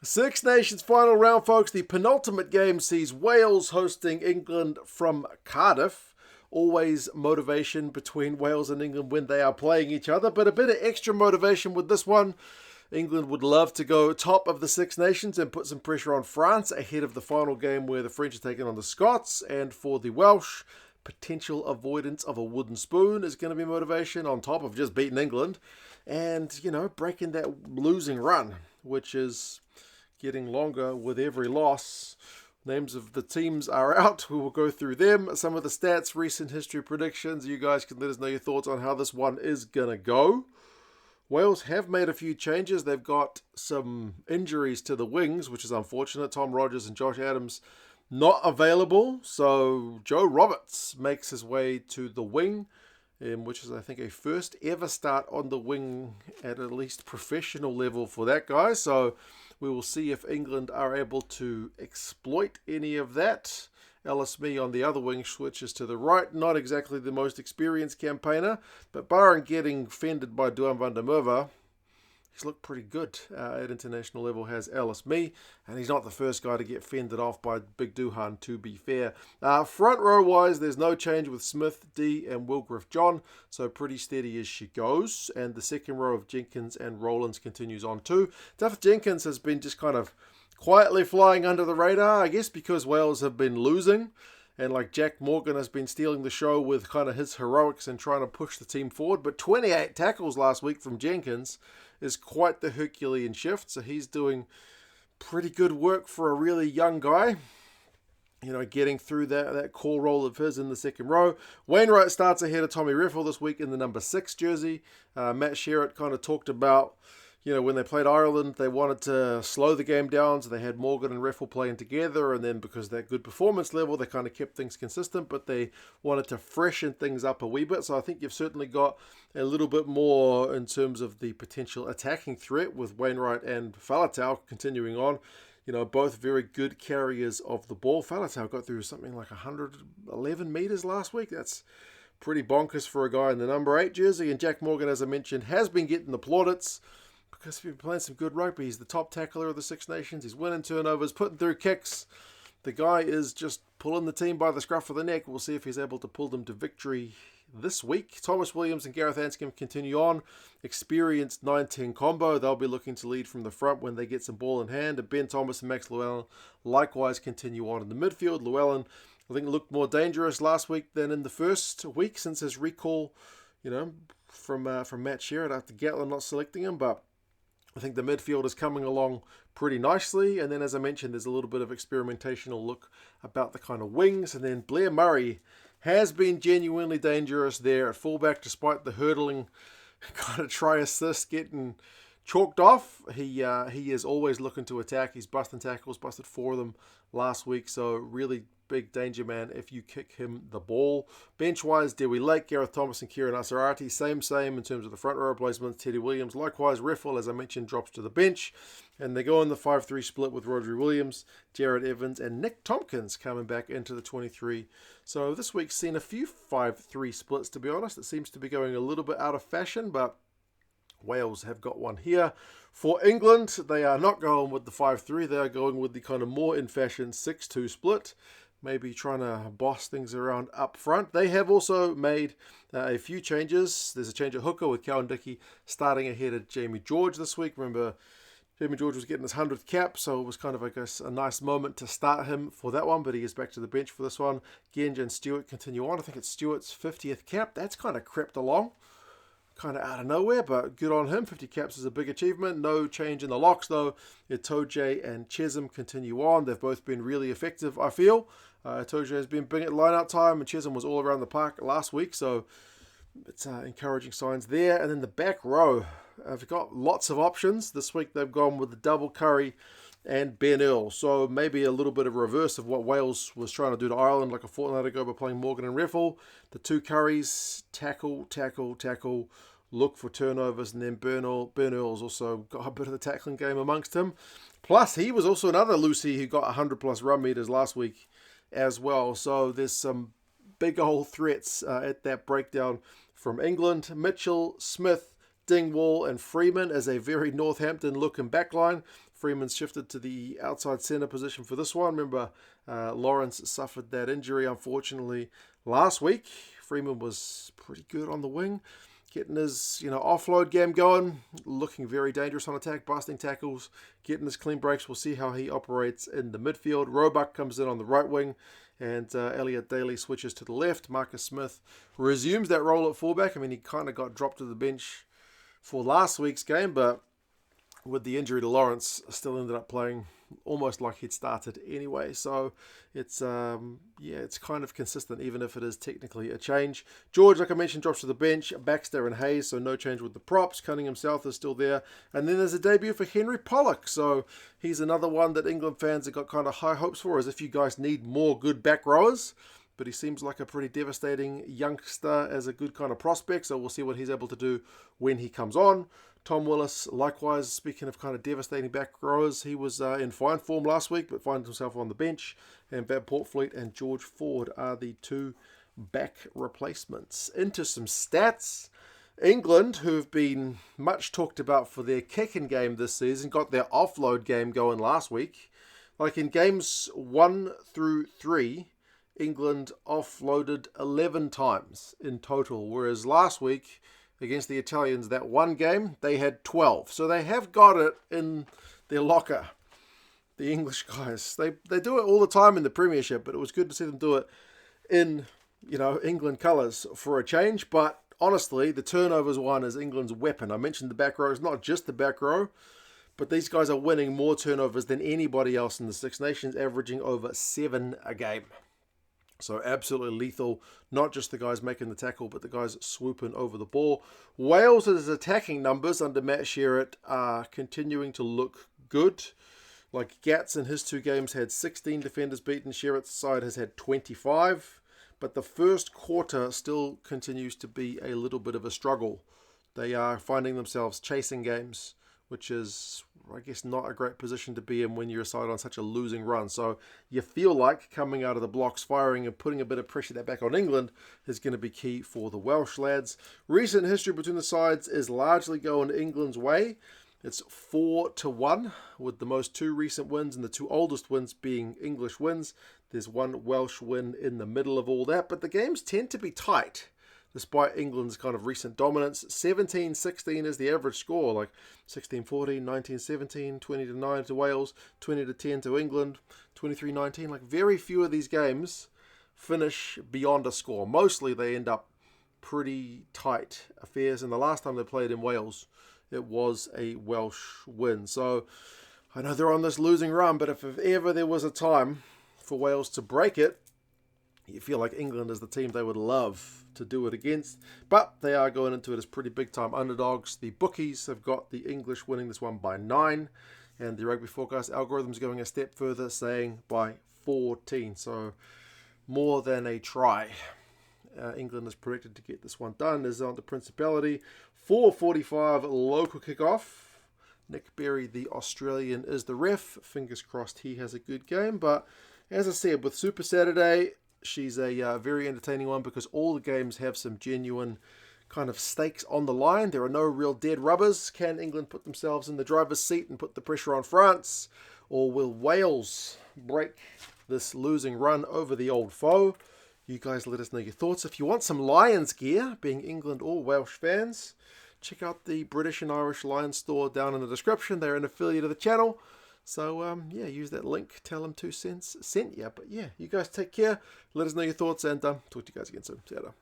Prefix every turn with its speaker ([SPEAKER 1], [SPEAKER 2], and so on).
[SPEAKER 1] Six Nations final round, folks. The penultimate game sees Wales hosting England from Cardiff. Always motivation between Wales and England when they are playing each other, but a bit of extra motivation with this one. England would love to go top of the Six Nations and put some pressure on France ahead of the final game where the French are taking on the Scots. And for the Welsh, potential avoidance of a wooden spoon is going to be motivation on top of just beating England. And, breaking that losing run, which is getting longer with every loss. Names of the teams are out. We will go through them. Some of the stats, recent history predictions. You guys can let us know your thoughts on how this one is going to go. Wales have made a few changes. They've got some injuries to the wings, which is unfortunate. Tom Rogers and Josh Adams not available. So Joe Roberts makes his way to the wing, which is, I think, a first ever start on the wing at least professional level for that guy. So we will see if England are able to exploit any of that. Ellis on the other wing switches to the right. Not exactly the most experienced campaigner, but barring getting fended by Duan van der Merwe, he's looked pretty good at international level, has Ellis and he's not the first guy to get fended off by Big Duhan, to be fair. Front row wise, there's no change with Smith, D and WillGriff John, so pretty steady as she goes. And the second row of Jenkins and Rowlands continues on too. Dafydd Jenkins has been just kind of quietly flying under the radar, I guess, because Wales have been losing. And like Jack Morgan has been stealing the show with kind of his heroics and trying to push the team forward. But 28 tackles last week from Jenkins is quite the Herculean shift. So he's doing pretty good work for a really young guy. Getting through that core role of his in the second row. Wainwright starts ahead of Tommy Reffell this week in the number 6 jersey. Matt Sherratt kind of talked about, when they played Ireland, they wanted to slow the game down, so they had Morgan and Reffell playing together, and then because of that good performance level, they kind of kept things consistent, but they wanted to freshen things up a wee bit. So I think you've certainly got a little bit more in terms of the potential attacking threat with Wainwright and Faletau continuing on. Both very good carriers of the ball. Faletau got through something like 111 metres last week. That's pretty bonkers for a guy in the number 8 jersey. And Jack Morgan, as I mentioned, has been getting the plaudits because he's been playing some good rugby. He's the top tackler of the Six Nations. He's winning turnovers, putting through kicks. The guy is just pulling the team by the scruff of the neck. We'll see if he's able to pull them to victory this week. Thomas Williams and Gareth Anscombe continue on. Experienced 9-10 combo. They'll be looking to lead from the front when they get some ball in hand. And Ben Thomas and Max Llewellyn likewise continue on in the midfield. Llewellyn, I think, looked more dangerous last week than in the first week since his recall, from Matt Sherratt after Gatlin not selecting him. But I think the midfield is coming along pretty nicely. And then, as I mentioned, there's a little bit of experimentational look about the kind of wings. And then Blair Murray has been genuinely dangerous there at fullback, despite the hurdling kind of try assist getting chalked off. He is always looking to attack. He's busting tackles, busted 4 of them last week. So really big danger man if you kick him the ball. Bench-wise, Dewi Lake, Gareth Thomas and Keiron Assiratti, same in terms of the front row replacements. Teddy Williams, likewise. Reffell, as I mentioned, drops to the bench. And they go in the 5-3 split with Rhodri Williams, Jarrod Evans and Nick Tompkins coming back into the 23. So this week's seen a few 5-3 splits, to be honest. It seems to be going a little bit out of fashion, but Wales have got one here. For England, they are not going with the 5-3. They are going with the kind of more in-fashion 6-2 split. Maybe trying to boss things around up front. They have also made a few changes. There's a change at hooker with Cowan-Dickie starting ahead of Jamie George this week. Remember, Jamie George was getting his 100th cap, so it was kind of, I guess, a nice moment to start him for that one, but he is back to the bench for this one. Genge and Stewart continue on. I think it's Stewart's 50th cap. That's kind of crept along, kind of out of nowhere, but good on him. 50 caps is a big achievement. No change in the locks, though. Itoje and Chessum continue on. They've both been really effective, I feel. Itoje has been big at line-out time, and Chessum was all around the park last week, so it's encouraging signs there. And then the back row, I've got lots of options. This week they've gone with the double Curry and Ben Earl. So maybe a little bit of reverse of what Wales was trying to do to Ireland like a fortnight ago by playing Morgan and Reffell. The 2 Curries, tackle, look for turnovers, and then Ben Earl's also got a bit of the tackling game amongst him. Plus, he was also another Lucy who got 100 plus run meters last week as well. So there's some big old threats at that breakdown from England. Mitchell, Smith, Dingwall and Freeman as a very Northampton looking backline. Freeman's shifted to the outside centre position for this one. Remember, Lawrence suffered that injury, unfortunately, last week. Freeman was pretty good on the wing, getting his offload game going, looking very dangerous on attack, busting tackles, getting his clean breaks. We'll see how he operates in the midfield. Roebuck comes in on the right wing, and Elliot Daly switches to the left. Marcus Smith resumes that role at fullback. I mean, he kind of got dropped to the bench for last week's game, but with the injury to Lawrence, still ended up playing almost like he'd started anyway. So it's it's kind of consistent, even if it is technically a change. George, like I mentioned, drops to the bench. Baxter and Hayes, so no change with the props. Cunningham-South is still there. And then there's a debut for Henry Pollock. So he's another one that England fans have got kind of high hopes for, as if you guys need more good back rowers. But he seems like a pretty devastating youngster as a good kind of prospect. So we'll see what he's able to do when he comes on. Tom Willis, likewise, speaking of kind of devastating back rowers, he was in fine form last week, but finds himself on the bench. And Van Portfleet and George Ford are the two back replacements. Into some stats. England, who've been much talked about for their kicking game this season, got their offload game going last week. Like in games 1 through 3, England offloaded 11 times in total, whereas last week against the Italians, that one game, they had 12. So they have got it in their locker, the English guys. They do it all the time in the Premiership, but it was good to see them do it in, England colours for a change. But honestly, the turnovers one is England's weapon. I mentioned the back row. It's not just the back row, but these guys are winning more turnovers than anybody else in the Six Nations, averaging over 7 a game. So absolutely lethal, not just the guys making the tackle, but the guys swooping over the ball. Wales' attacking numbers under Matt Sherratt are continuing to look good. Like Gats in his 2 games had 16 defenders beaten. Sherratt's side has had 25. But the first quarter still continues to be a little bit of a struggle. They are finding themselves chasing games, which is, I guess, not a great position to be in when you're a side on such a losing run. So you feel like coming out of the blocks, firing and putting a bit of pressure that back on England is going to be key for the Welsh lads. Recent history between the sides is largely going England's way. It's 4-1, with the most 2 recent wins and the 2 oldest wins being English wins. There's 1 Welsh win in the middle of all that, but the games tend to be tight, despite England's kind of recent dominance. 17-16 is the average score, like 16-14, 19-17, 20-9 to Wales, 20-10 to England, 23-19. Like very few of these games finish beyond a score. Mostly they end up pretty tight affairs, and the last time they played in Wales, it was a Welsh win. So I know they're on this losing run, but if ever there was a time for Wales to break it, you feel like England is the team they would love to do it against. But they are going into it as pretty big-time underdogs. The bookies have got the English winning this one by 9. And the Rugby Forecast algorithm is going a step further, saying by 14. So more than a try. England is predicted to get this one done. Is on the Principality. 4:45 local kickoff. Nick Berry, the Australian, is the ref. Fingers crossed he has a good game. But as I said, with Super Saturday, she's a very entertaining one because all the games have some genuine kind of stakes on the line. There are no real dead rubbers. Can England put themselves in the driver's seat and put the pressure on France? Or will Wales break this losing run over the old foe? You guys let us know your thoughts. If you want some Lions gear, being England or Welsh fans, check out the British and Irish Lions store down in the description. They're an affiliate of the channel. So, use that link. Tell them 2 cents sent you. But, yeah, you guys take care. Let us know your thoughts and talk to you guys again soon. See you later.